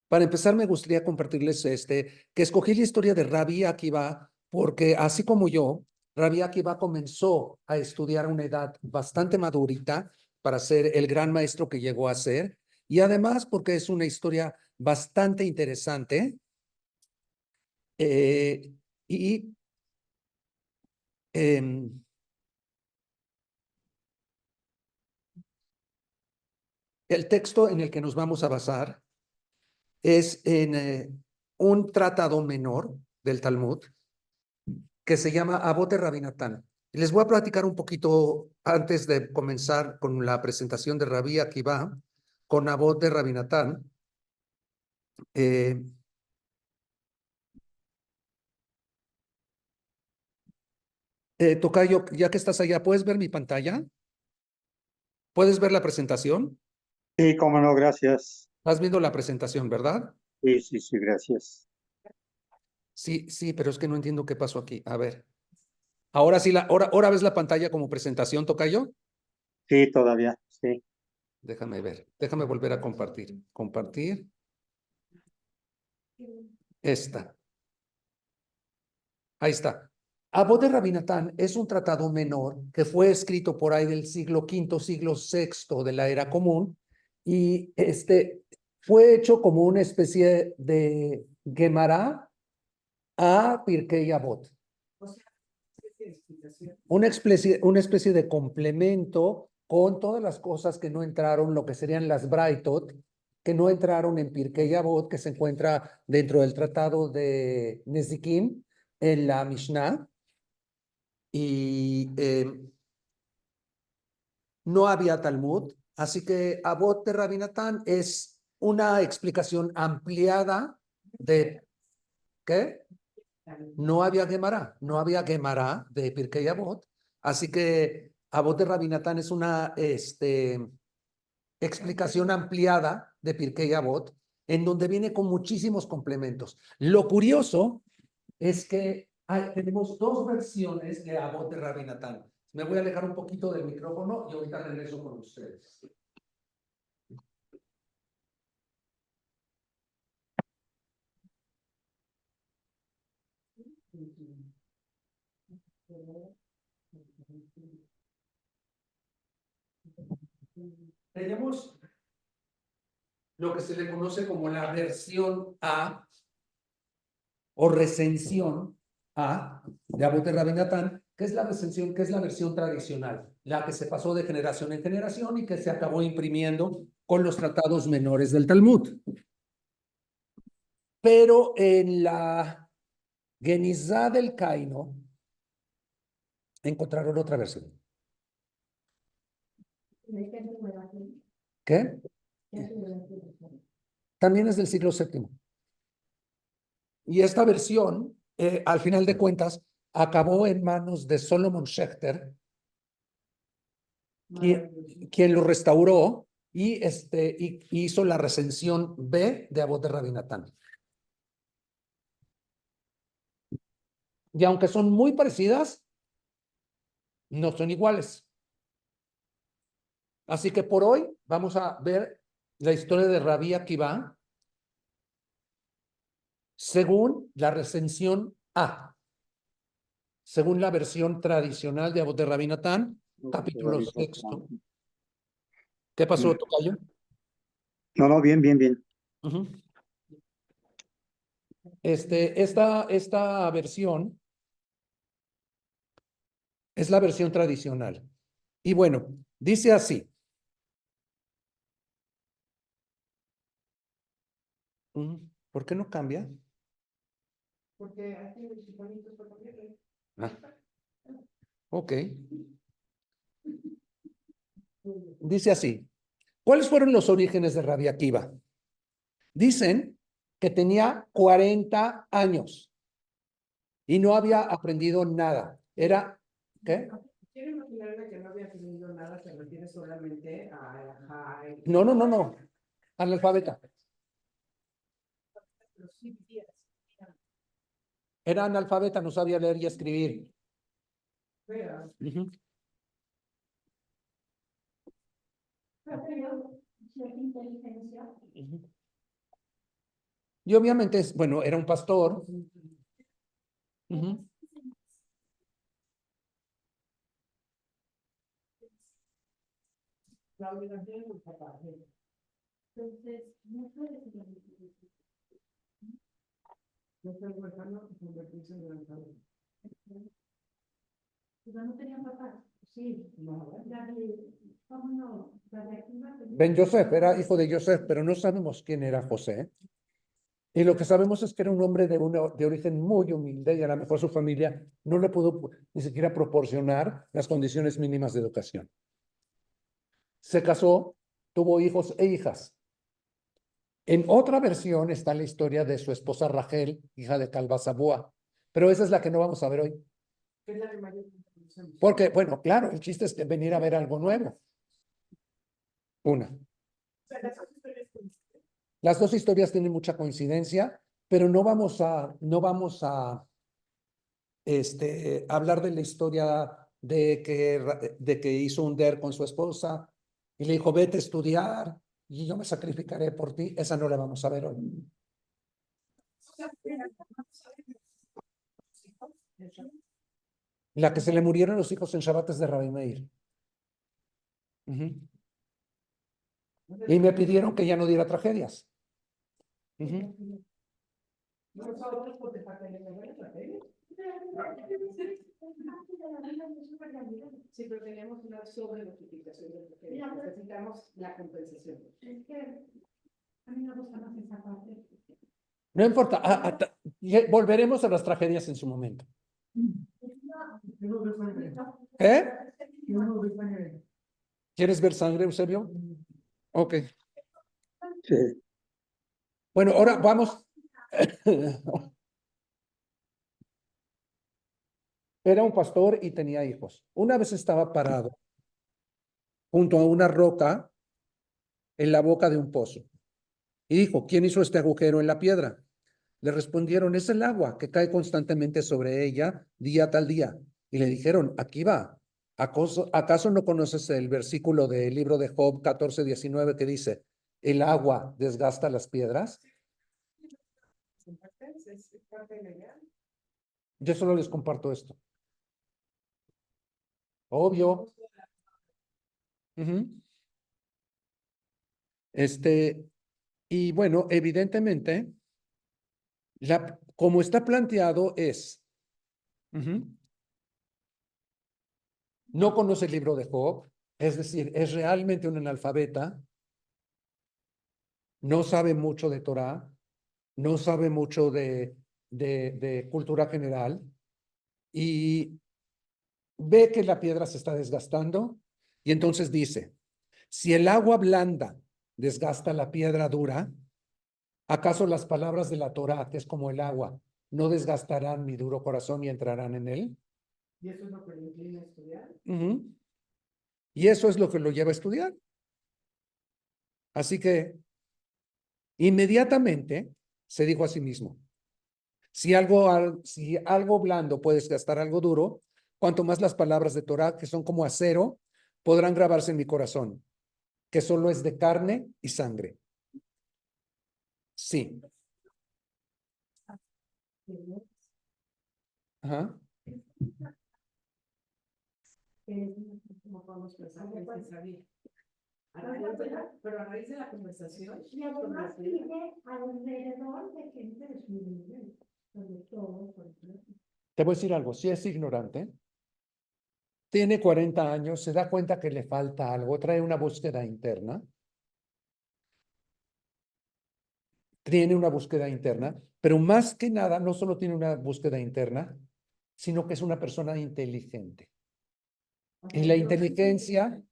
Para empezar, me gustaría compartirles que escogí la historia de Rabbi Akiva porque así como yo, Rabbi Akiva comenzó a estudiar a una edad bastante madurita para ser el gran maestro que llegó a ser, y además porque es una historia bastante interesante. Y em, el texto en el que nos vamos a basar es en un tratado menor del Talmud que se llama Abot de Rabinatán. Les voy a platicar un poquito antes de comenzar con la presentación de Rabí Akiva, con Abot de Rabinatán. Tocayo, ya que estás allá, ¿puedes ver mi pantalla? ¿Puedes ver la presentación? Sí, cómo no, gracias. Estás viendo la presentación, ¿verdad? Sí, sí, sí, gracias. Sí, sí, pero es que no entiendo qué pasó aquí. A ver. Ahora sí, ahora ves la pantalla como presentación, Tocayo. Sí, todavía, sí. Déjame ver, déjame volver a compartir. Compartir esta. Ahí está. Abot de Rabinatán es un tratado menor que fue escrito por ahí del siglo V, siglo VI de la era común, y fue hecho como una especie de Gemara a Pirkei Avot. Una especie de complemento con todas las cosas que no entraron, lo que serían las Braitot, que no entraron en Pirkei Avot, que se encuentra dentro del tratado de Nezikim, en la Mishnah. Y no había Talmud, así que Abot de Rabinatán es una explicación ampliada de ¿qué? No había Gemara, no había Gemara de Pirkei Avot, así que Abot de Rabinatán es una explicación ampliada de Pirkei Avot, en donde viene con muchísimos complementos. Lo curioso es que tenemos dos versiones de Abot de Rabinatán. Me voy a alejar un poquito del micrófono y ahorita regreso con ustedes. Tenemos lo que se le conoce como la versión A o recensión A de Abot de Rabinatán, que es la recensión, que es la versión tradicional, la que se pasó de generación en generación y que se acabó imprimiendo con los tratados menores del Talmud. Pero en la Genizá del Caino encontraron otra versión. ¿Qué? También es del siglo VII. Y esta versión, al final de cuentas, acabó en manos de Solomon Schechter, quien lo restauró y hizo la recensión B de Abot de Rabinatán. Y aunque son muy parecidas, no son iguales. Así que por hoy vamos a ver la historia de Rabí Akiva según la recensión A, según la versión tradicional de Abot de Rabinatán, capítulo 6. ¿Qué pasó, Tocayo? No, no, bien, bien, bien. Esta versión es la versión tradicional. Y bueno, dice así. ¿Por qué no cambia? Porque aquí los chipanitos por cambiarle. Ok. Dice así. ¿Cuáles fueron los orígenes de Rabí Akiva? Dicen que tenía 40 años y no había aprendido nada. Era, ¿qué? Quiero imaginarme que no había aprendido nada, se refiere solamente a... No. Analfabeta. Era analfabeta, no sabía leer y escribir. Y obviamente, bueno, era un pastor. Ujú. La obligación del papá. Entonces, no puede ser. No ser huérfano y convertirse en huérfano. Pero no tenía papá. Sí, no, ¿Cómo no? La de aquí va a tener- Ben Joseph era hijo de Joseph, pero no sabemos quién era José. Y lo que sabemos es que era un hombre de origen muy humilde y a lo mejor su familia no le pudo ni siquiera proporcionar las condiciones mínimas de educación. Se casó, tuvo hijos e hijas. En otra versión está la historia de su esposa Rachel, hija de Calbasaboa, pero esa es la que no vamos a ver hoy. que es la que mayor conocemos. Porque, bueno, claro, el chiste es que venir a ver algo nuevo. Una. O sea, las dos historias coinciden. Las dos historias tienen mucha coincidencia, pero no vamos a hablar de la historia de que hizo un der con su esposa y le dijo, vete a estudiar y yo me sacrificaré por ti. Esa no la vamos a ver hoy. O sea, La que se le murieron los hijos en Shabbat es de Rabbi Meir. Ujú. Y me pidieron que ya no diera tragedias. Ujú. nosotros porque para que le den la tele. Sí, pero tenemos una sobrenotificación de que necesitamos la compensación. Es que a mí me gusta más esa parte. No importa, volveremos a las tragedias en su momento. ¿Eh? ¿Quieres ver sangre, Eusebio? Ok. Sí, Bueno, ahora vamos. Era un pastor y tenía hijos. Una vez estaba parado junto a una roca en la boca de un pozo y dijo, ¿quién hizo este agujero en la piedra? Le respondieron, es el agua que cae constantemente sobre ella día tal día. Y le dijeron, aquí va. ¿Acaso no conoces el versículo del libro de Job 14:19 que dice, el agua desgasta las piedras? Es parte legal. Yo solo les comparto esto. Obvio. Ujú. Y bueno, evidentemente, como está planteado es, no conoce el libro de Job, es decir, es realmente un analfabeta, no sabe mucho de Torah, no sabe mucho de cultura general y ve que la piedra se está desgastando y entonces dice, si el agua blanda desgasta la piedra dura, ¿acaso las palabras de la Torah, que es como el agua, no desgastarán mi duro corazón y entrarán en él? Y eso es lo que le inclina a estudiar. Ujú. Y eso es lo que lo lleva a estudiar. Así que inmediatamente se dijo a sí mismo, si algo blando puede desgastar algo duro, cuanto más las palabras de Torah, que son como acero, podrán grabarse en mi corazón, que solo es de carne y sangre. Sí. Ajá. ¿Cómo podemos pensar que se sabía? Pero a raíz de la conversación, Y además vive alrededor de gente de su nivel, sobre todo, por ejemplo. Te voy a decir algo, si es ignorante, tiene 40 años, se da cuenta que le falta algo, trae una búsqueda interna, pero más que nada, no solo tiene una búsqueda interna, sino que es una persona inteligente. Y la inteligencia,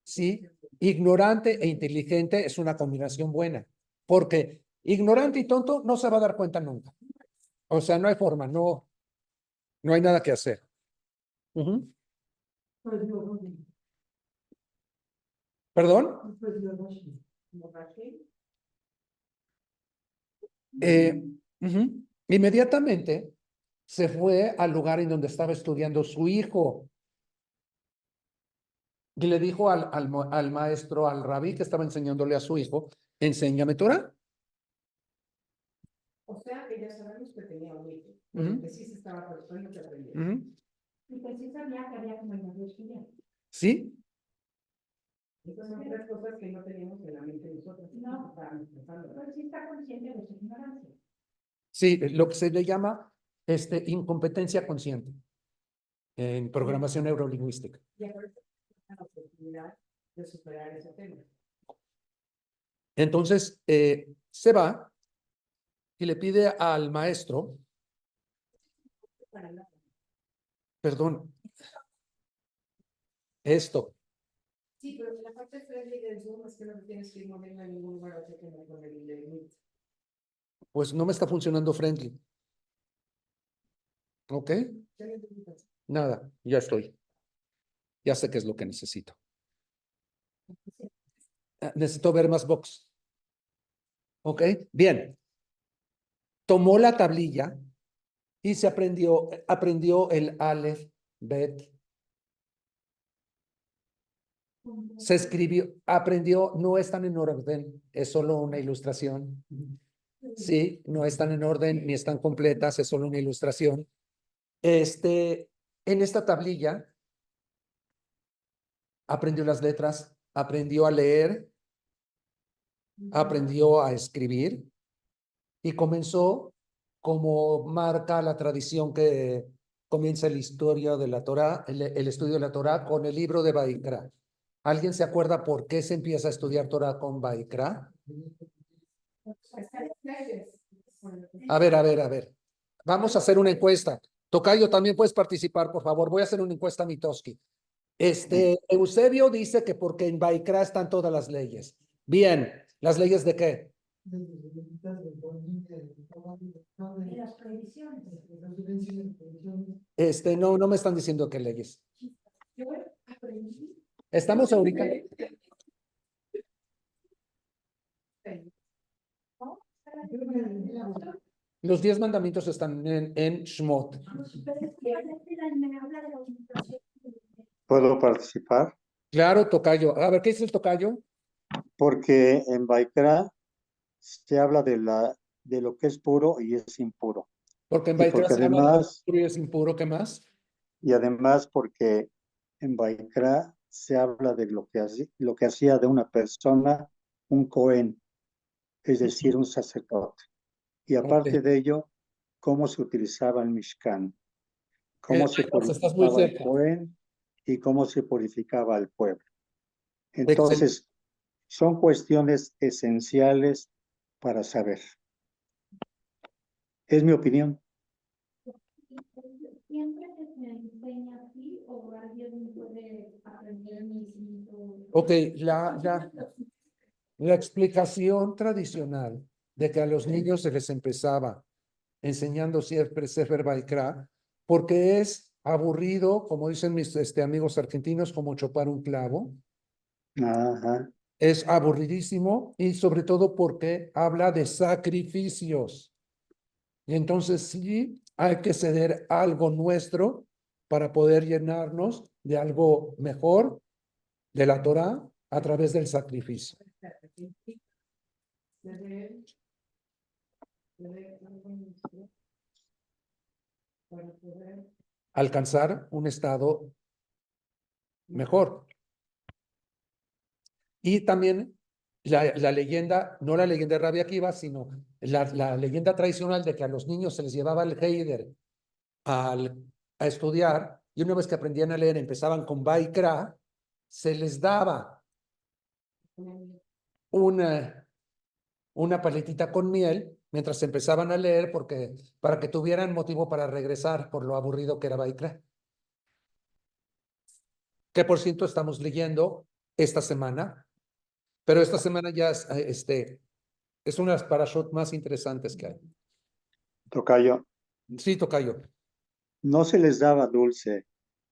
sí, ignorante e inteligente es una combinación buena, porque ignorante y tonto no se va a dar cuenta nunca. O sea, no hay forma, no hay nada que hacer. Ujú. ¿Perdón? Ujú. Inmediatamente se fue al lugar en donde estaba estudiando su hijo y le dijo al maestro, al rabí que estaba enseñándole a su hijo, enséñame Torah. O sea que ya sabemos que tenía un hijo, Ujú. que sí se estaba preocupando que aprendía. Ujú. Y pues sí sabía que había como en varios estudiantes. ¿Sí? Estas son tres cosas que no teníamos en la mente nosotros. No. Estábamos pensando. Pero sí está consciente de su ignorancia. Sí, lo que se le llama incompetencia consciente en programación neurolingüística. Y ahora la oportunidad de superar ese tema. Entonces, se va y le pide al maestro, Para la- perdón, esto, Sí, pero la parte friendly del Zoom es que no tienes que ir moviendo a ningún lugar otro que no con el Meet. pues no me está funcionando Friendly. ¿Ok? ¿Qué necesitas? Nada, ya estoy. Ya sé qué es lo que necesito. Necesito ver más box. ¿Ok? Bien. Tomó la tablilla y se aprendió el Aleph, Bet. Se escribió, aprendió, no están en orden, es solo una ilustración. Sí, no están en orden ni están completas, es solo una ilustración. En esta tablilla aprendió las letras, aprendió a leer, aprendió a escribir y comenzó, como marca la tradición que comienza la historia de la Torá, el estudio de la Torá con el libro de Baikra. ¿Alguien se acuerda por qué se empieza a estudiar Torá con Baikra? A ver. Vamos a hacer una encuesta. Tocayo, también puedes participar, por favor. Voy a hacer una encuesta a Mitoski. Eusebio dice que porque en Baikra están todas las leyes. Bien, ¿las leyes de qué? De las previsiones. No me están diciendo qué leyes. Yo aprendí. Estamos ahorita. ¿No? Los 10 mandamientos están en Shmot. Pero es que me habla de la orientación. ¿Puedo participar? Claro, Tocayo. A ver, ¿qué dice el Tocayo? Porque en Baikra se habla de lo que es puro y es impuro. Porque en Y Baikra porque se habla de lo además, puro y es impuro, ¿qué más? y además porque en Baikra se habla de lo que hacía de una persona un Cohen, es decir, un sacerdote. Y Ok. aparte de ello, cómo se utilizaba el Mishkan, cómo se Entonces, estás muy purificaba el cerca. Cohen y cómo se purificaba al pueblo. Excelente. Entonces, son cuestiones esenciales para saber. Es mi opinión. Siempre que se enseña así o alguien puede aprender mismo. Ok, la explicación tradicional de que a los niños se les empezaba enseñando siempre Sefer Baikra, porque es aburrido, como dicen mis amigos argentinos, como chopar un clavo. Ajá. Es aburridísimo y sobre todo porque habla de sacrificios. Y entonces sí hay que ceder algo nuestro para poder llenarnos de algo mejor de la Torá a través del sacrificio. Alcanzar un estado mejor. Y también la leyenda, no la leyenda de Rabbi Akiva, sino la leyenda tradicional de que a los niños se les llevaba el Heider a estudiar, y una vez que aprendían a leer, empezaban con Baikra, se les daba una paletita con miel mientras empezaban a leer, para que tuvieran motivo para regresar por lo aburrido que era Baikra. Que por cierto estamos leyendo esta semana, pero esta semana ya es una de las parashot más interesantes que hay. Tocayo, Sí, tocayo. no se les daba dulce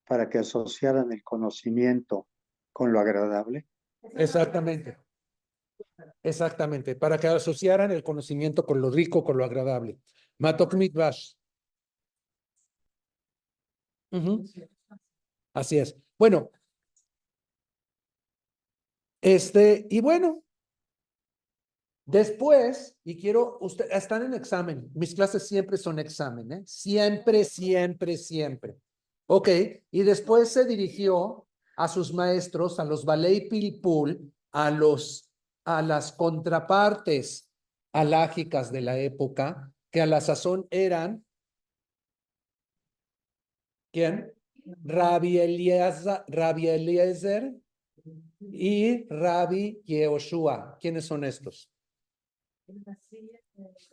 para que asociaran el conocimiento con lo agradable. Exactamente. Exactamente. Para que asociaran el conocimiento con lo rico, con lo agradable. Matok Mikvash. Así es. Bueno, y bueno, Después, y quiero, usted, están en examen, mis clases siempre son examen, ¿eh? Siempre, siempre, siempre. Ok, y después se dirigió a sus maestros, a los Balei Pilpul, a las contrapartes alágicas de la época, que a la sazón eran, ¿quién? Rabbi Eliezer y Rabbi Yehoshua. ¿Quiénes son estos?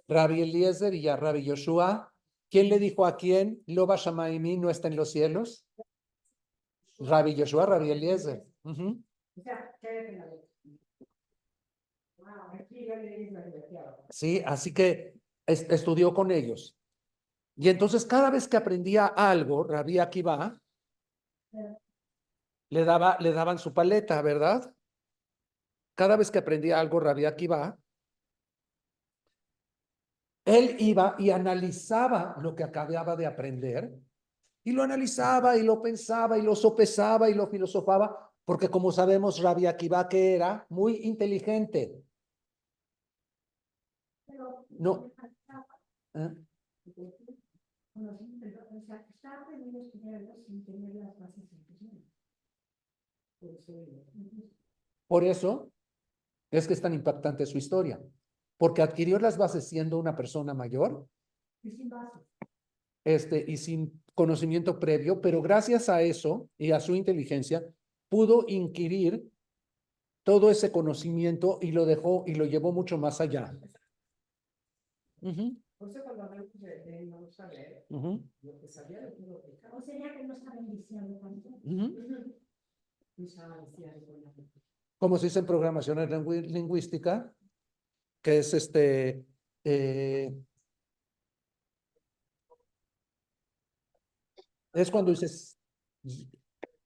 Rabbi Eliezer y a Rabbi Yoshua. ¿Quién le dijo a quién? Loba Shamaimi no está en los cielos. Rabbi Yoshua, Rabbi Eliezer. Ujú. Sí, así que estudió con ellos. Y entonces cada vez que aprendía algo, Rabbi Akiva le daban su paleta, ¿verdad? Cada vez que aprendía algo, Rabbi Akiva, él iba y analizaba lo que acababa de aprender, y lo analizaba, y lo pensaba, y lo sopesaba, y lo filosofaba, porque como sabemos, Rabbi Akiva que era muy inteligente. Pero No. ¿Eh? O sea, está aprendiendo a estudiarlo sin tener las bases suficientes. Por eso es que es tan impactante su historia, porque adquirió las bases siendo una persona mayor, Y sin bases. y sin conocimiento previo, pero gracias a eso y a su inteligencia pudo inquirir todo ese conocimiento y lo dejó y lo llevó mucho más allá. Ujú, Por eso cuando hablamos de no saber, ujú, lo que sabía lo pudo aplicar. O sería que no está bendiciendo tanto. ujú. No estaba viciado con la Como se dice en programación lingüística, que es es cuando dices,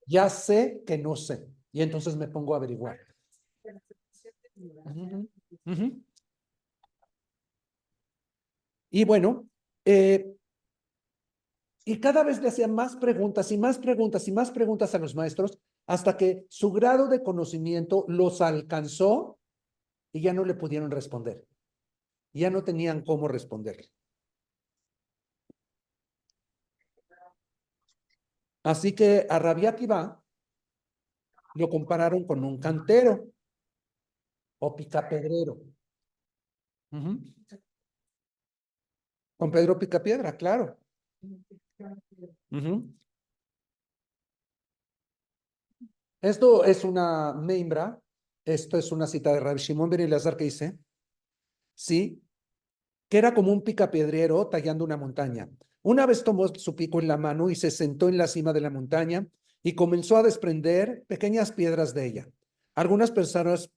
ya sé que no sé, y entonces me pongo a averiguar. Ujú, ujú. Y bueno, y cada vez le hacían más preguntas y más preguntas y más preguntas a los maestros hasta que su grado de conocimiento los alcanzó y ya no le pudieron responder. Ya no tenían cómo responder. Así que a Rabbi Akiva lo compararon con un cantero o picapedrero. Ujú. Con Pedro Picapiedra, claro. Ujú. Esto es una membra, esto es una cita de Rabbi Shimon ben Elazar que dice, sí, que era como un picapiedrero tallando una montaña. Una vez tomó su pico en la mano y se sentó en la cima de la montaña y comenzó a desprender pequeñas piedras de ella. Algunas personas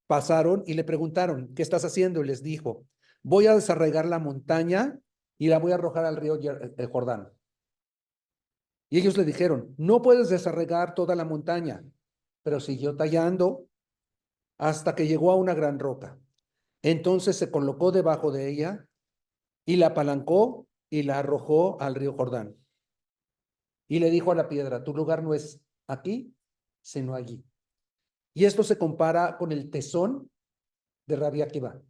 pasaron y le preguntaron, ¿qué estás haciendo? Y les dijo, voy a desarraigar la montaña y la voy a arrojar al río Jordán. Y ellos le dijeron, no puedes desarraigar toda la montaña, pero siguió tallando hasta que llegó a una gran roca. Entonces se colocó debajo de ella y la apalancó y la arrojó al río Jordán. Y le dijo a la piedra, tu lugar no es aquí, sino allí. Y esto se compara con el tesón de Rabbi Akiva,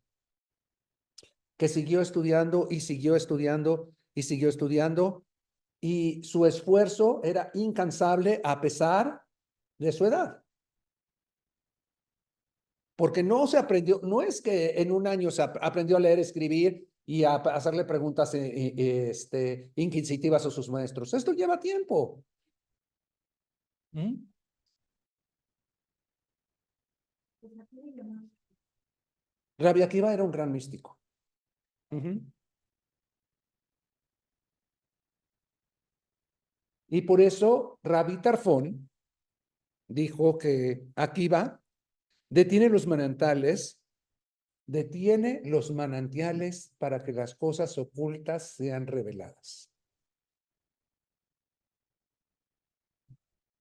que siguió estudiando y siguió estudiando y siguió estudiando, y su esfuerzo era incansable a pesar de su edad. Porque no se aprendió, no es que en un año se aprendió a leer, escribir y a hacerle preguntas inquisitivas a sus maestros. Esto lleva tiempo. ¿Mm? Rabbi Akiva era un gran místico. Y por eso Rabbi Tarfón dijo que Akiva detiene los manantiales para que las cosas ocultas sean reveladas.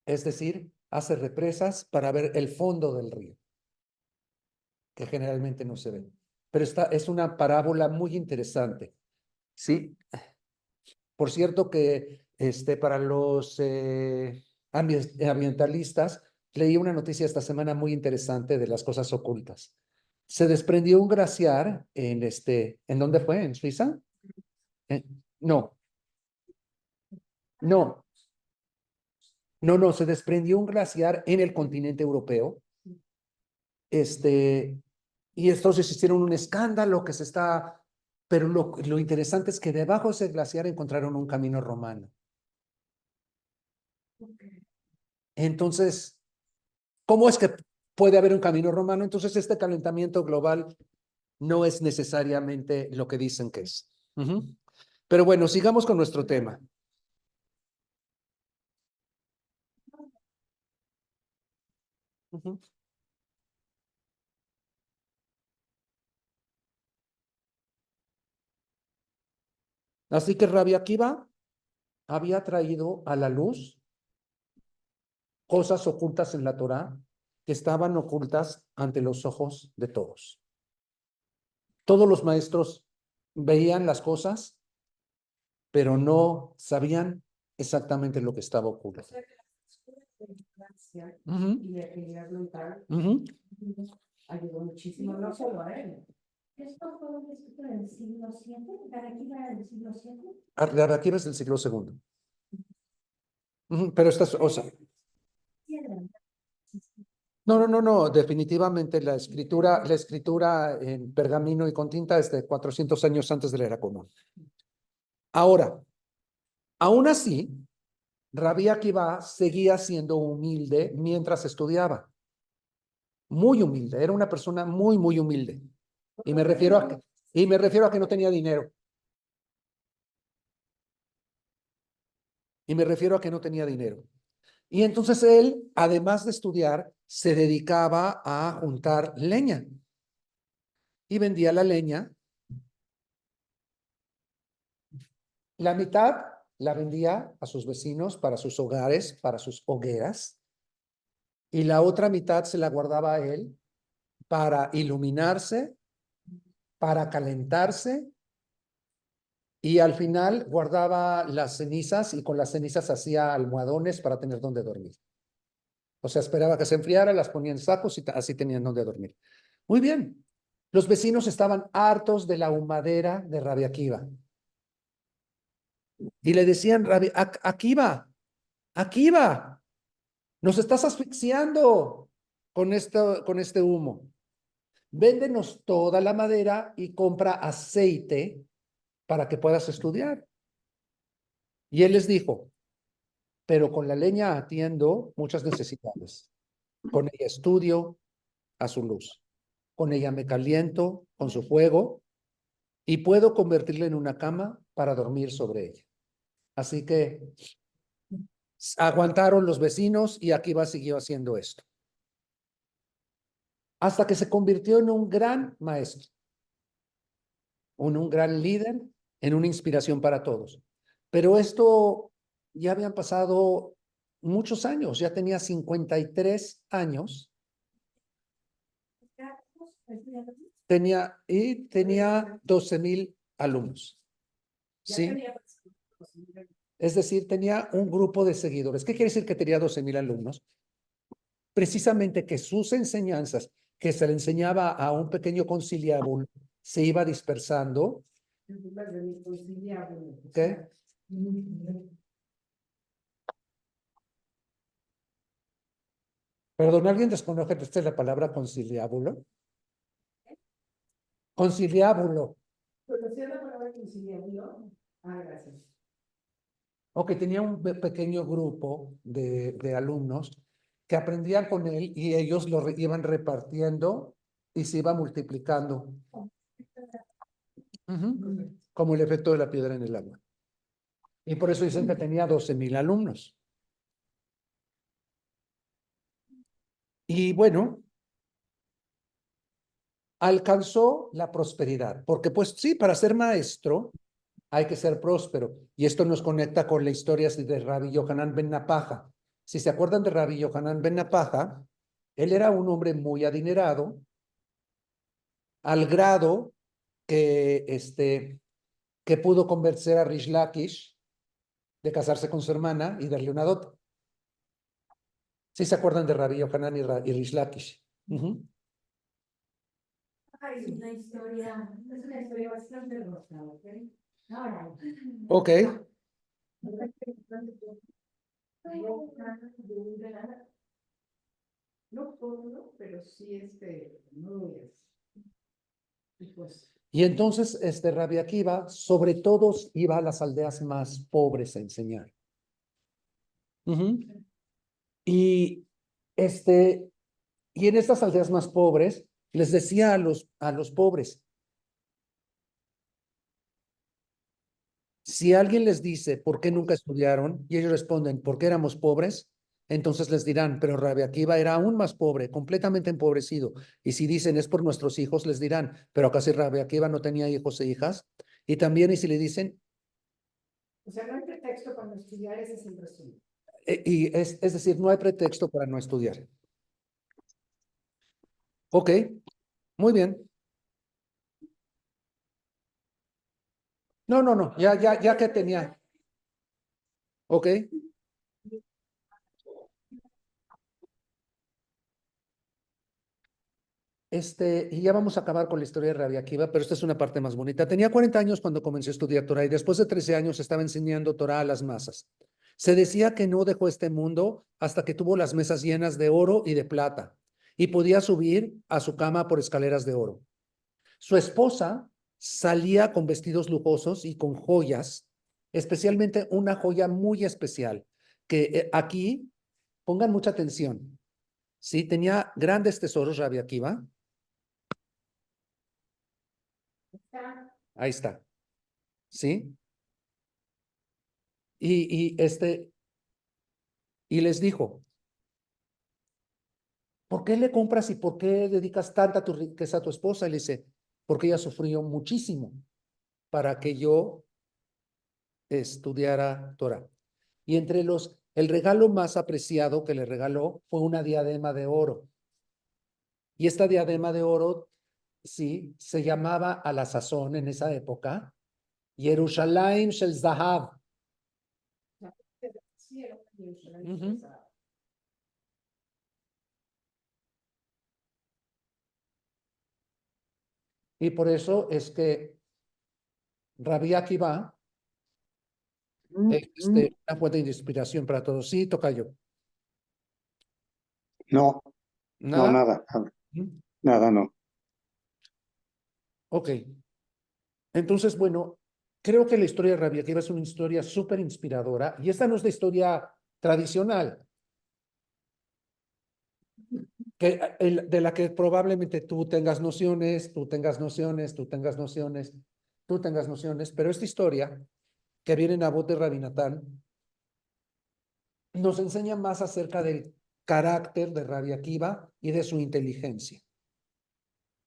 Es decir, hace represas para ver el fondo del río, que generalmente no se ve. Pero esta es una parábola muy interesante. Sí, por cierto que para los ambientalistas, leí una noticia esta semana muy interesante de las cosas ocultas. se desprendió un glaciar ¿en dónde fue? ¿En Suiza? No, no, no, se desprendió un glaciar en el continente europeo. Y entonces hicieron un escándalo que se está, pero lo interesante es que debajo de ese glaciar encontraron un camino romano. Entonces, ¿cómo es que puede haber un camino romano? Entonces, este calentamiento global no es necesariamente lo que dicen que es. Pero bueno, sigamos con nuestro tema. Así que Rabbi Akiva había traído a la luz cosas ocultas en la Torá que estaban ocultas ante los ojos de todos. Todos los maestros veían las cosas, pero no sabían exactamente lo que estaba oculto. Y de actividad mental ayudó muchísimo, no solo a él. ¿Esto fue un escrito del siglo VII? ¿Rabbi Akiva del siglo VII? Rabbi Akiva es del siglo II. Pero estas, o sea, no, definitivamente la escritura en pergamino y con tinta es de 400 años antes de la era común. Ahora, aún así, Rabbi Akiva seguía siendo humilde mientras estudiaba. Muy humilde, era una persona muy, muy humilde. Y me refiero a que no tenía dinero. Y entonces él, además de estudiar, se dedicaba a juntar leña. Y vendía la leña. La mitad la vendía a sus vecinos para sus hogares, para sus hogueras. Y la otra mitad se la guardaba a él para iluminarse, para calentarse. Y al final guardaba las cenizas y con las cenizas hacía almohadones para tener donde dormir. O sea, esperaba que se enfriara, las ponía en sacos y así tenían donde dormir. Muy bien. Los vecinos estaban hartos de la humadera de Rabbi Akiva. Y le decían, Akiva, nos estás asfixiando con este humo. Véndenos toda la madera y compra aceite para que puedas estudiar. Y él les dijo, pero con la leña atiendo muchas necesidades. Con ella estudio a su luz. Con ella me caliento con su fuego y puedo convertirla en una cama para dormir sobre ella. Así que aguantaron los vecinos y Akiva siguió haciendo esto. Hasta que se convirtió en un gran maestro, en un gran líder, en una inspiración para todos. Pero esto ya habían pasado muchos años, ya tenía 53 años. Tenía 12,000 alumnos. ¿Sí? Es decir, tenía un grupo de seguidores. ¿Qué quiere decir que tenía 12,000 alumnos? Precisamente que sus enseñanzas, que se le enseñaba a un pequeño conciliábulo, se iba dispersando. ¿Qué? Perdón, ¿alguien desconoce la palabra conciliábulo? Conciliábulo. ¿Conocía la palabra conciliabulo? Gracias. Ok, tenía un pequeño grupo de alumnos que aprendían con él y ellos lo iban repartiendo y se iba multiplicando. Como el efecto de la piedra en el agua. Y por eso dicen que tenía 12,000 alumnos. Y bueno, alcanzó la prosperidad, porque pues sí, para ser maestro hay que ser próspero. Y esto nos conecta con la historia de Rabbi Yohanan ben Napaja. Si se acuerdan de Rabbi Yohanan ben Napaja, él era un hombre muy adinerado, al grado que pudo convencer a Rish Lakish de casarse con su hermana y darle una dote. ¿Sí se acuerdan de Rabbi Yohanan y Rish Lakish? Ay, es una historia bastante rosa, ¿ok? Ahora, Ok. No todo, pero sí no es. Y pues, Y entonces, Rabbi Akiva, sobre todo, iba a las aldeas más pobres a enseñar. Ujú. Y, y en estas aldeas más pobres, les decía a los pobres, si alguien les dice por qué nunca estudiaron, y ellos responden, porque éramos pobres, entonces les dirán, pero Rabbi Akiva era aún más pobre, completamente empobrecido. Y si dicen, es por nuestros hijos, les dirán, pero ¿acaso Rabbi Akiva no tenía hijos e hijas? Y también, y si le dicen, o sea, no hay pretexto para no estudiar, ese es el resumen. es decir, no hay pretexto para no estudiar. Ok, muy bien. No, ya que tenía. Ok. Y ya vamos a acabar con la historia de Rabbi Akiva, pero esta es una parte más bonita. Tenía 40 años cuando comencé a estudiar Torah y después de 13 años estaba enseñando Torah a las masas. Se decía que no dejó este mundo hasta que tuvo las mesas llenas de oro y de plata y podía subir a su cama por escaleras de oro. Su esposa salía con vestidos lujosos y con joyas, especialmente una joya muy especial, que aquí pongan mucha atención. Sí, tenía grandes tesoros Rabbi Akiva. Ahí está. ¿Sí? Y les dijo, ¿por qué le compras y por qué dedicas tanta tu riqueza a tu esposa? Y le dice, porque ella sufrió muchísimo para que yo estudiara Torah. Y el regalo más apreciado que le regaló fue una diadema de oro. Y esta diadema de oro, sí, se llamaba a la sazón en esa época, Yerushalayim Shel Zahav. Sí, era una Ujú. Y por eso es que Rabbi Akiva una fuente de inspiración para todos. Sí, tocayo. No, no, ¿Nada? nada, nada, no. Ok. Entonces, bueno, creo que la historia de Rabbi Akiva es una historia súper inspiradora y esta no es la historia tradicional, de la que probablemente tú tengas nociones, tú tengas nociones, tú tengas nociones, tú tengas nociones, pero esta historia que viene en Abot de Rabbi Natán nos enseña más acerca del carácter de Rabbi Akiva y de su inteligencia.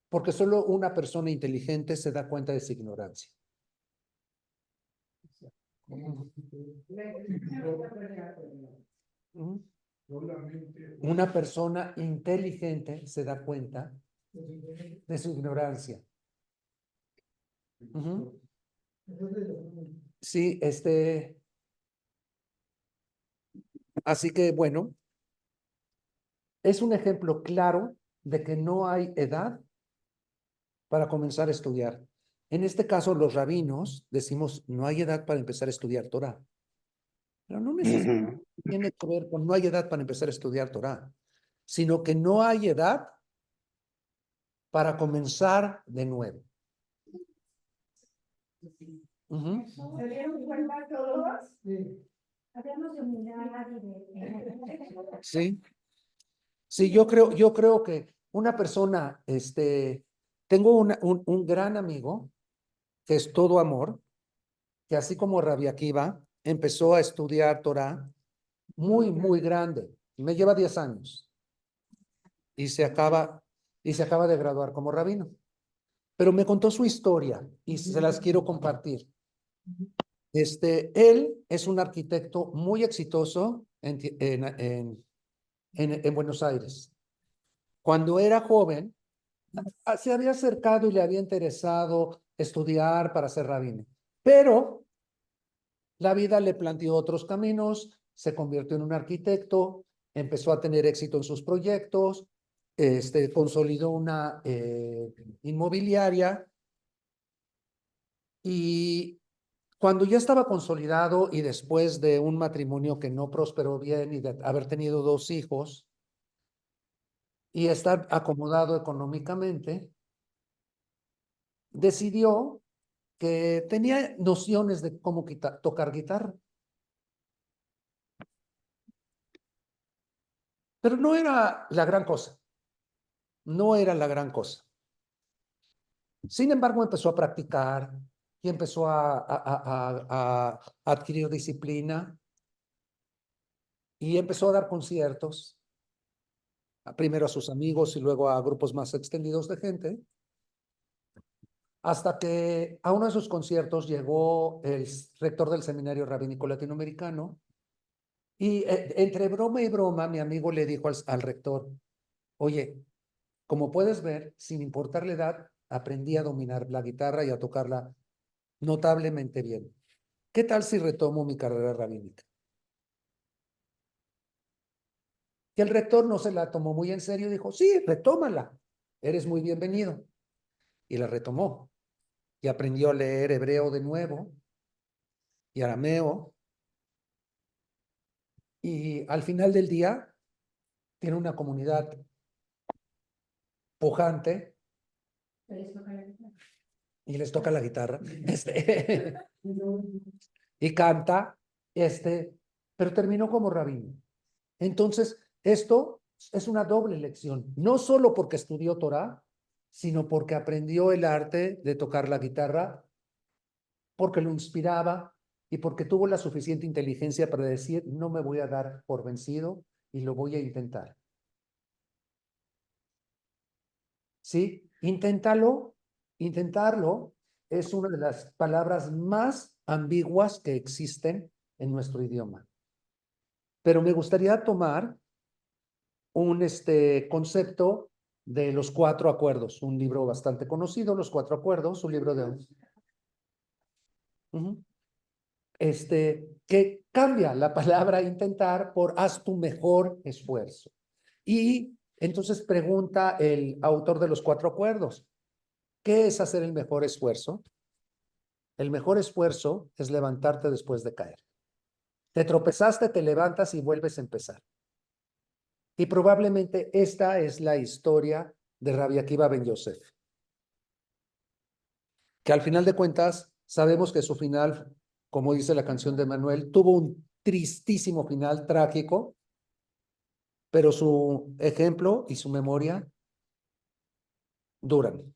Porque solo una persona inteligente se da cuenta de su ignorancia. Una persona inteligente se da cuenta de su ignorancia. Sí, así que bueno, es un ejemplo claro de que no hay edad para comenzar a estudiar. En este caso, los rabinos decimos, no hay edad para empezar a estudiar Torah. Pero no necesariamente tiene que ver con no hay edad para empezar a estudiar Torah, sino que no hay edad para comenzar de nuevo. ¿se dieron cuenta todos? Hablamos de humildad y de... Sí, sí, yo creo que una persona, tengo un gran amigo que es todo amor, que así como Rabbi Akiva empezó a estudiar Torah muy, muy grande, me lleva 10 años y se acaba de graduar como rabino. Pero me contó su historia y se las quiero compartir. Él es un arquitecto muy exitoso en Buenos Aires. Cuando era joven, se había acercado y le había interesado estudiar para ser rabino. Pero la vida le planteó otros caminos, se convirtió en un arquitecto, empezó a tener éxito en sus proyectos consolidó una inmobiliaria y cuando ya estaba consolidado y después de un matrimonio que no prosperó bien y de haber tenido 2 hijos y estar acomodado económicamente, decidió que tenía nociones de cómo tocar guitarra. Pero no era la gran cosa. No era la gran cosa. Sin embargo, empezó a practicar y empezó a adquirir disciplina y empezó a dar conciertos, primero a sus amigos y luego a grupos más extendidos de gente, hasta que a uno de sus conciertos llegó el rector del Seminario Rabínico Latinoamericano y entre broma y broma mi amigo le dijo al rector, oye, como puedes ver, sin importar la edad, aprendí a dominar la guitarra y a tocarla notablemente bien. ¿Qué tal si retomo mi carrera rabínica? Y el rector no se la tomó muy en serio y dijo, sí, retómala, eres muy bienvenido. Y la retomó y aprendió a leer hebreo de nuevo y arameo. Y al final del día tiene una comunidad pujante y les toca la guitarra y canta, pero terminó como rabino. Entonces, esto es una doble lección, no solo porque estudió Torah, sino porque aprendió el arte de tocar la guitarra, porque lo inspiraba y porque tuvo la suficiente inteligencia para decir, no me voy a dar por vencido y lo voy a intentar. ¿Sí? Intentarlo es una de las palabras más ambiguas que existen en nuestro idioma. Pero me gustaría tomar un concepto de los 4 acuerdos, un libro bastante conocido, Los 4 acuerdos, un libro de... que cambia la palabra intentar por haz tu mejor esfuerzo. Y entonces pregunta el autor de los 4 acuerdos, ¿qué es hacer el mejor esfuerzo? El mejor esfuerzo es levantarte después de caer. Te tropezaste, te levantas y vuelves a empezar. Y probablemente esta es la historia de Rabbi Akiva ben Yosef, que al final de cuentas sabemos que su final, como dice la canción de Manuel, tuvo un tristísimo final trágico, pero su ejemplo y su memoria duran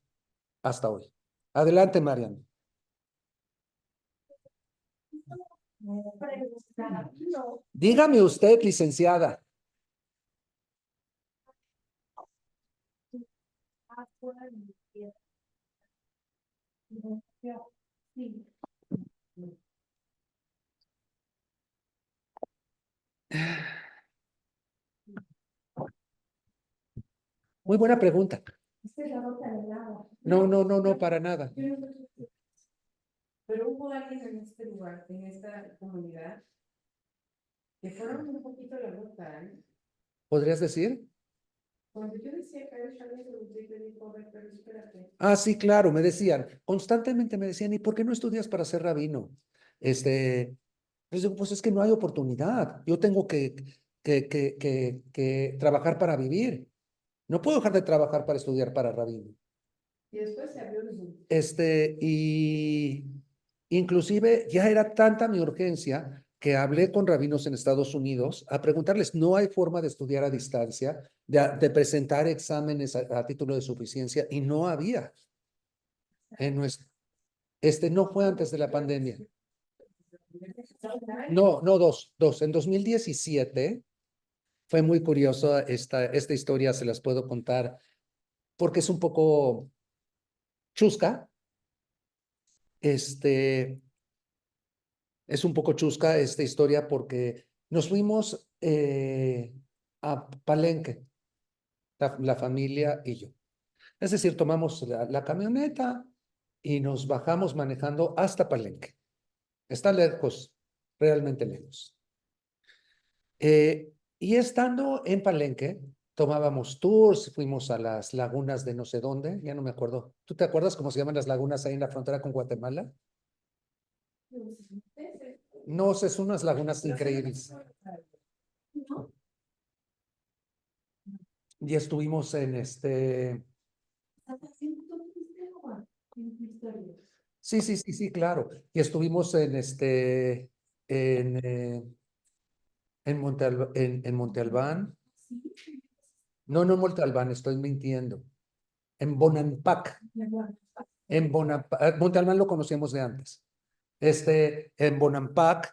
hasta hoy. Adelante, Marian. Dígame usted, licenciada. Muy buena pregunta. No, para nada. Pero hubo alguien en este lugar, en esta comunidad, que fueron un poquito la gota, ¿eh? ¿Podrías decir? Cuando yo decía que era alguien que dijo, pero espérate. Ah, sí, claro, me decían, constantemente me decían, ¿y por qué no estudias para ser rabino? Les digo, pues es que no hay oportunidad. Yo tengo que trabajar para vivir. No puedo dejar de trabajar para estudiar para rabino. Y después se abrió el Zoom. Y inclusive ya era tanta mi urgencia que hablé con rabinos en Estados Unidos a preguntarles, ¿no hay forma de estudiar a distancia, de presentar exámenes a título de suficiencia? Y no había. No fue antes de la pandemia. No, dos. En 2017 fue muy curioso esta historia, se las puedo contar porque es un poco chusca. Es un poco chusca esta historia porque nos fuimos a Palenque, la familia y yo. Es decir, tomamos la camioneta y nos bajamos manejando hasta Palenque. Está lejos, realmente lejos. Y estando en Palenque, tomábamos tours, fuimos a las lagunas de no sé dónde, ya no me acuerdo. ¿Tú te acuerdas cómo se llaman las lagunas ahí en la frontera con Guatemala? No, son unas lagunas increíbles. ¿No? Y estuvimos en ¿Estás haciendo todo este agua? En historias. sí, claro. Y estuvimos en en Monte Albán. Sí. No, no en Monte Albán, estoy mintiendo. En Bonampak. Monte Albán lo conocíamos de antes. En Bonampak,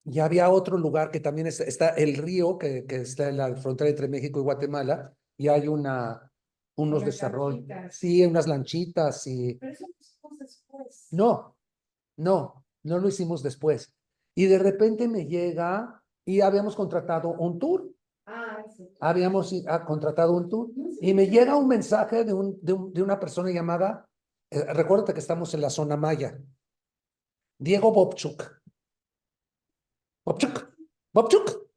ya había otro lugar que también está el río que está en la frontera entre México y Guatemala, y hay unos Unas desarrollos. lanchitas. Sí, unas lanchitas y Pero eso lo hicimos después. no lo hicimos después. Y de repente me llega y habíamos contratado un tour. Ah, ese. Habíamos contratado un tour y me llega un mensaje de una persona llamada, recuérdate que estamos en la zona maya, Diego Bobchuk. Bobchuk, Bobchuk.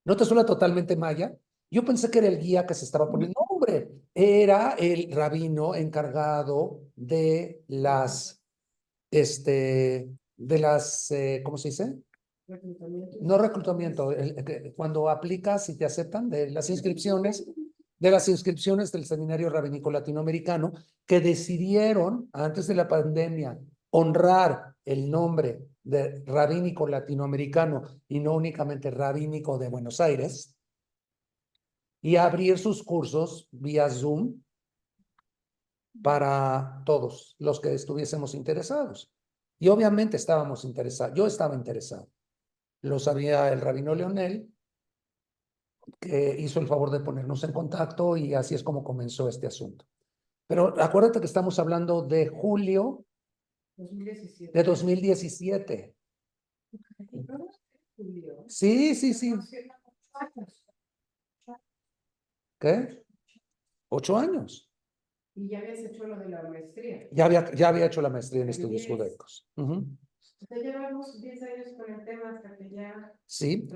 ¿No te suena totalmente maya? Yo pensé que era el guía que se estaba poniendo. No, hombre, era el rabino encargado de ¿cómo se dice? Reclutamiento. No reclutamiento, cuando aplicas y te aceptan de las inscripciones del Seminario Rabínico Latinoamericano, que decidieron antes de la pandemia honrar el nombre de Rabínico Latinoamericano y no únicamente Rabínico de Buenos Aires, y abrir sus cursos vía Zoom para todos los que estuviésemos interesados. Y obviamente estábamos interesados, yo estaba interesado. Lo sabía el rabino Leonel, que hizo el favor de ponernos en contacto y así es como comenzó este asunto. Pero acuérdate que estamos hablando de julio 2017. de 2017. Julio. Sí. ¿Qué? 8 años. Y ya habías hecho lo de la maestría. Ya había hecho la maestría en estudios judaicos. Ya llevamos 10 años con el tema hasta que ya. Sí,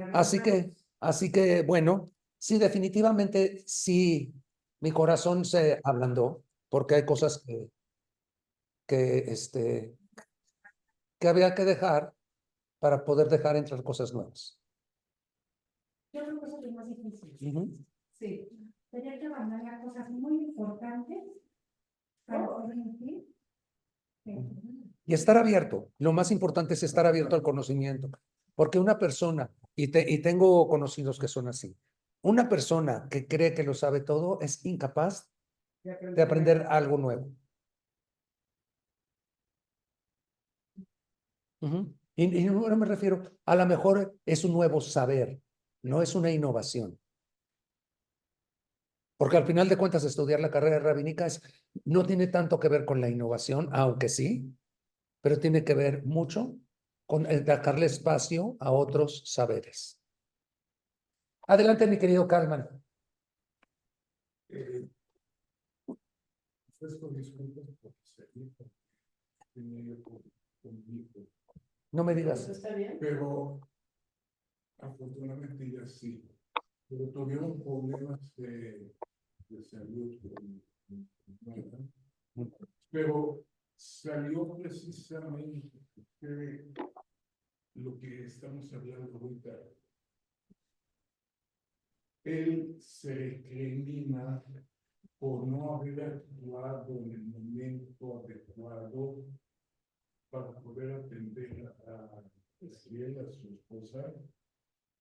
así que, bueno, sí, definitivamente sí, mi corazón se ablandó porque hay cosas que que había que dejar para poder dejar entrar cosas nuevas. Yo creo que eso es lo más difícil. Sí. Tener que abandonar cosas muy importantes para poder decir. Y estar abierto, lo más importante es estar abierto al conocimiento, porque una persona, y tengo conocidos que son así, una persona que cree que lo sabe todo es incapaz de aprender algo nuevo. Y no me refiero, a lo mejor es un nuevo saber, no es una innovación. Porque al final de cuentas estudiar la carrera rabínica no tiene tanto que ver con la innovación, aunque sí, pero tiene que ver mucho con el darle espacio a otros saberes. Adelante, mi querido Kalman. No me digas. ¿Está bien? Pero afortunadamente ya sí. Pero tuvieron problemas de salud pero salió precisamente que lo que estamos hablando ahorita. Él se recrimina por no haber actuado en el momento adecuado para poder atender a su esposa,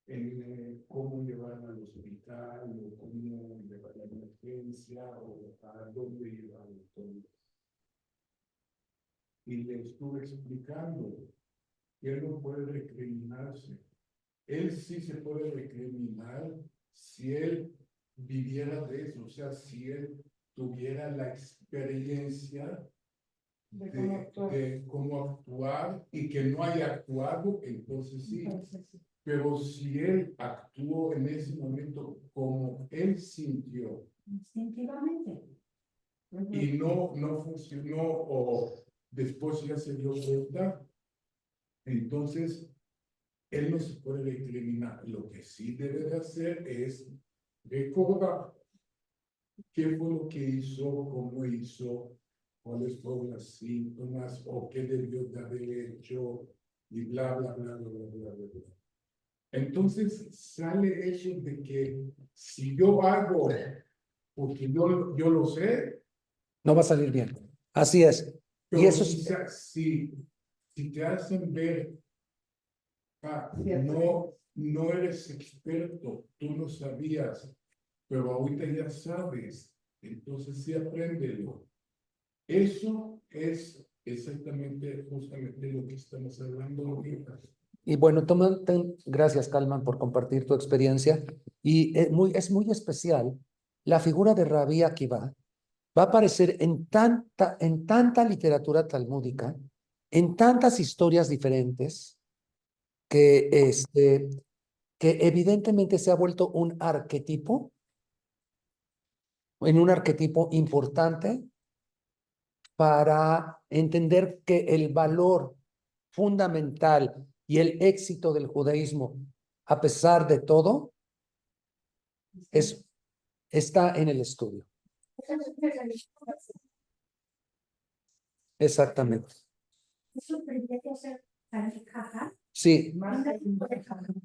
en cómo llevarla al hospital, o cómo llevar la emergencia, o a dónde ir al doctor. Y le estuve explicando que él no puede recriminarse. Él sí se puede recriminar si él viviera de eso, o sea, si él tuviera la experiencia de cómo actuar y que no haya actuado, entonces sí. Pero si él actuó en ese momento como él sintió Instintivamente. y no funcionó o después ya se dio cuenta, entonces él no se puede recriminar. Lo que sí debe de hacer es recordar qué fue lo que hizo, cómo hizo, cuáles fueron los síntomas o qué debió de haber hecho y bla, bla, bla, bla, bla, bla, bla, bla. Entonces sale eso de que si yo hago, porque yo lo sé, No va a salir bien. Así es. Y pero eso es, si te hacen ver, no eres experto, tú no sabías, pero ahorita ya sabes, entonces sí apréndelo. Eso es exactamente, justamente lo que estamos hablando ahorita. y bueno, gracias, Kalman, por compartir tu experiencia. Y es muy especial. La figura de Rabí Akiva va a aparecer en tanta literatura talmúdica, en tantas historias diferentes, que evidentemente se ha vuelto un arquetipo importante para entender que el valor fundamental y el éxito del judaísmo, a pesar de todo, está en el estudio. Exactamente. Eso tendría que ser calificada. Sí,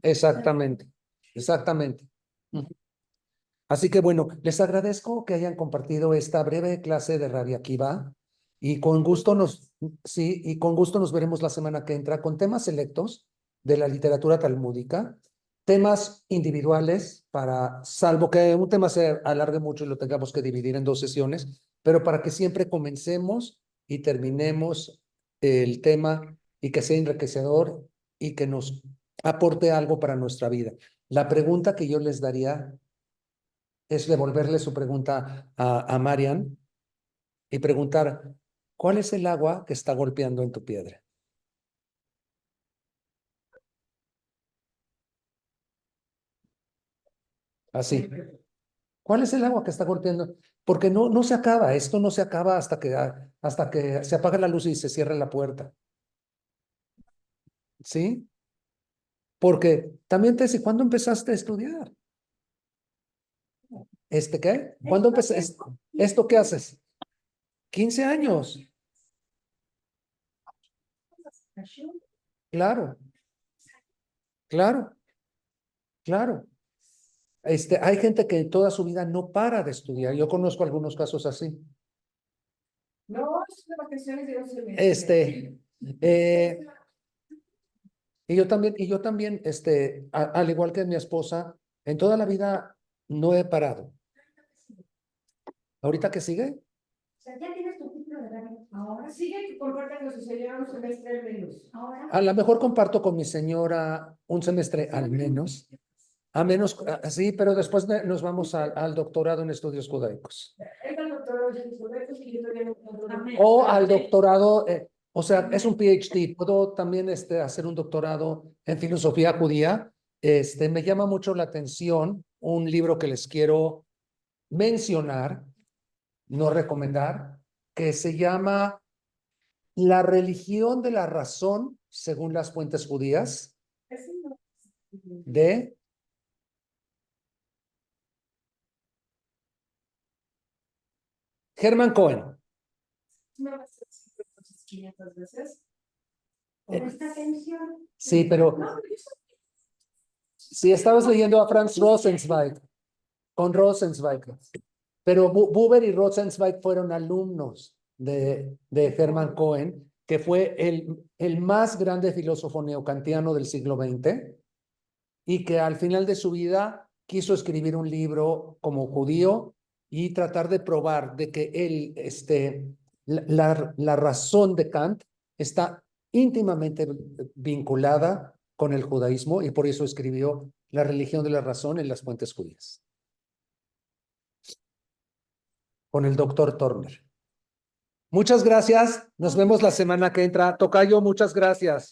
exactamente. Exactamente. Así que bueno, les agradezco que hayan compartido esta breve clase de Rabbi Akiva y con gusto nos veremos la semana que entra con temas selectos de la literatura talmúdica, temas individuales salvo que un tema se alargue mucho y lo tengamos que dividir en 2 sesiones, pero para que siempre comencemos y terminemos el tema y que sea enriquecedor y que nos aporte algo para nuestra vida. La pregunta que yo les daría es devolverle su pregunta a Marian y preguntar, ¿cuál es el agua que está golpeando en tu piedra? Así. ¿Cuál es el agua que está golpeando? Porque no se acaba, esto no se acaba hasta que se apaga la luz y se cierra la puerta. ¿Sí? Porque también te dice, ¿cuándo empezaste a estudiar? ¿Qué? ¿Cuándo empezaste? ¿Esto qué haces? 15 años. Claro, claro, claro. Hay gente que toda su vida no para de estudiar. Yo conozco algunos casos así. No, es de vacaciones de 11 meses. Y yo también, al igual que mi esposa, en toda la vida no he parado. ¿Ahorita qué sigue? O sea, ya tienes tu título de rabino. Ahora sigue que compartan su señora un semestre menos. Ahora. A lo mejor comparto con mi señora un semestre al menos. Sí, pero después nos vamos al doctorado en estudios judaicos. Él al doctorado en sus judaicos y yo todavía no tengo. O al doctorado, o sea, es un PhD. Puedo también hacer un doctorado en filosofía judía. Me llama mucho la atención un libro que les quiero mencionar, no recomendar, que se llama La religión de la razón según las fuentes judías, de Hermann Cohen. No vas a decir 500 veces. Con esta tensión. Sí, pero No, pero yo si estabas leyendo a Franz Rosenzweig, con Rosenzweig, pero Buber y Rosenzweig fueron alumnos de Hermann Cohen, que fue el más grande filósofo neocantiano del siglo XX y que al final de su vida quiso escribir un libro como judío y tratar de probar de que la razón de Kant está íntimamente vinculada con el judaísmo y por eso escribió La religión de la razón en las fuentes judías con el doctor Turner. Muchas gracias. Nos vemos la semana que entra. Tocayo, muchas gracias.